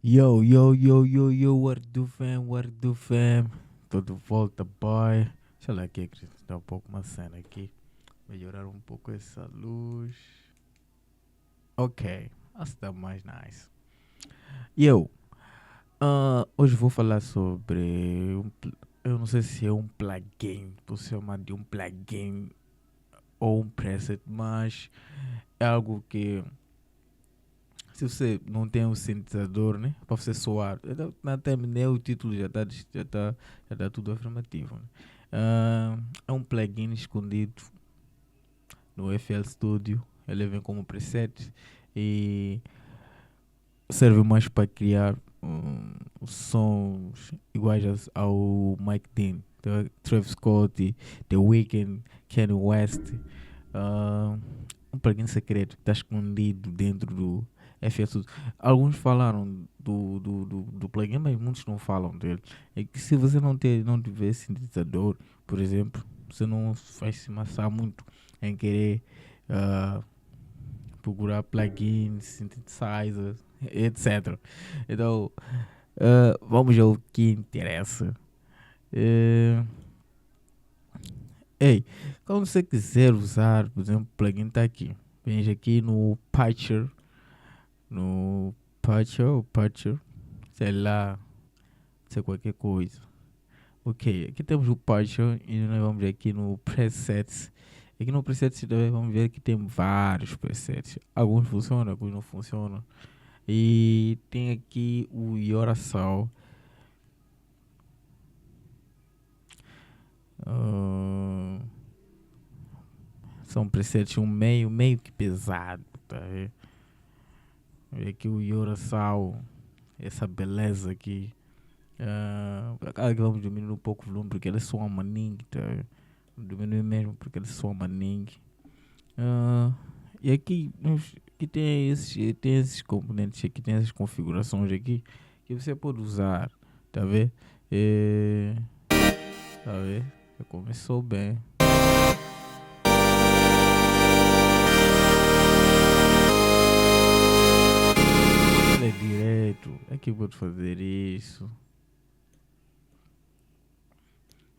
Yo, yo, yo, yo, yo, what do fam? Tô de volta, boy. Deixa eu lá aqui acrescentar um pouco uma cena aqui. Melhorar um pouco essa luz. Ok, assim tá mais nice. Yo, hoje vou falar sobre eu não sei se é um plugin, tô chamando de um plugin ou um preset, mas é algo que se você não tem um sintetizador, né, para você soar, na terminei o título já tá tudo afirmativo. Né? É um plugin escondido no FL Studio. Ele vem como preset e serve mais para criar sons iguais ao Mike Dean, Travis Scott, The Weeknd, Kanye West. Ah, um plugin secreto que está escondido dentro do FL Studio. Alguns falaram do plugin, mas muitos não falam dele. É que se você não tiver sintetizador, por exemplo, você não vai se maçar muito em querer ah, procurar plugins, synthesizers, etc. Então, vamos ao que interessa. Eh, Ei, quando você quiser usar, por exemplo, o plugin está aqui. Vem aqui no Patcher, no Patcher, sei lá, sei qualquer coisa. Ok, aqui temos o Patcher e nós vamos aqui no Presets. Aqui no Presets também vamos ver que tem vários presets. Alguns funcionam, alguns não funcionam. E tem aqui o Yorasal. Ah, são presets meio que pesado, tá? E aqui o Yorasal, essa beleza aqui. Por acaso que vamos diminuir um pouco o volume porque ele soa maninho, tá? Diminuir mesmo porque ele soa maninho. E aqui, aqui tem esses componentes aqui, tem essas configurações aqui que você pode usar, tá vendo? Tá vendo? Já começou bem. Ele é direto. É que eu vou fazer isso.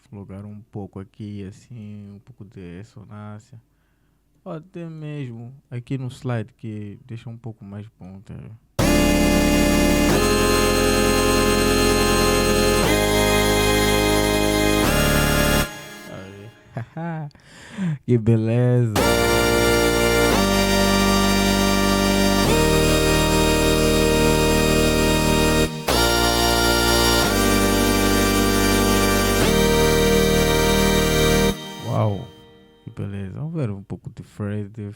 Colocar um pouco aqui, assim, um pouco de ressonância. Ou até mesmo aqui no slide que deixa um pouco mais bom, tá? Aí. Que beleza! Uau! Que beleza! Vamos ver um pouco de fade.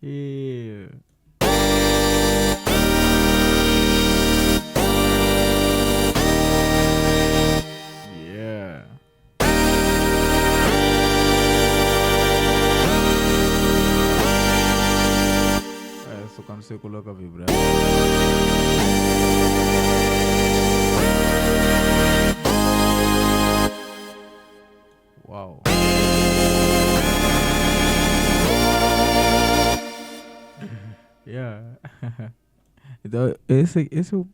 E yeah. Só quando você coloca a vibrar. Uau. Yeah. Então, esse é o.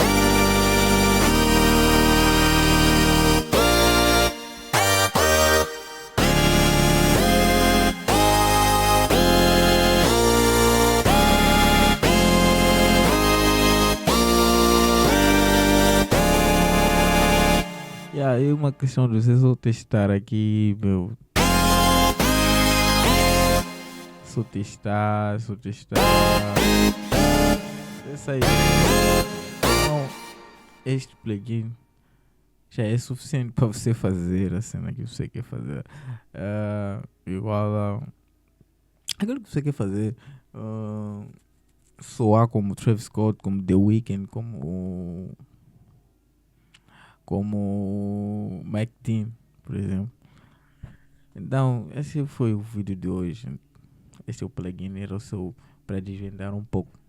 E aí, uma questão de vocês vou testar aqui, meu. Só testar. Essa aí. Então, este plugin já é suficiente para você fazer a cena que você quer fazer. Igual a. Aquilo que você quer fazer. Soar como Travis Scott, como The Weeknd, como Mike Dean, por exemplo. Então, esse foi o vídeo de hoje. Este é o plugin, era o seu para desvendar um pouco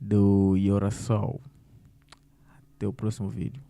do Yorasol. Até o próximo vídeo.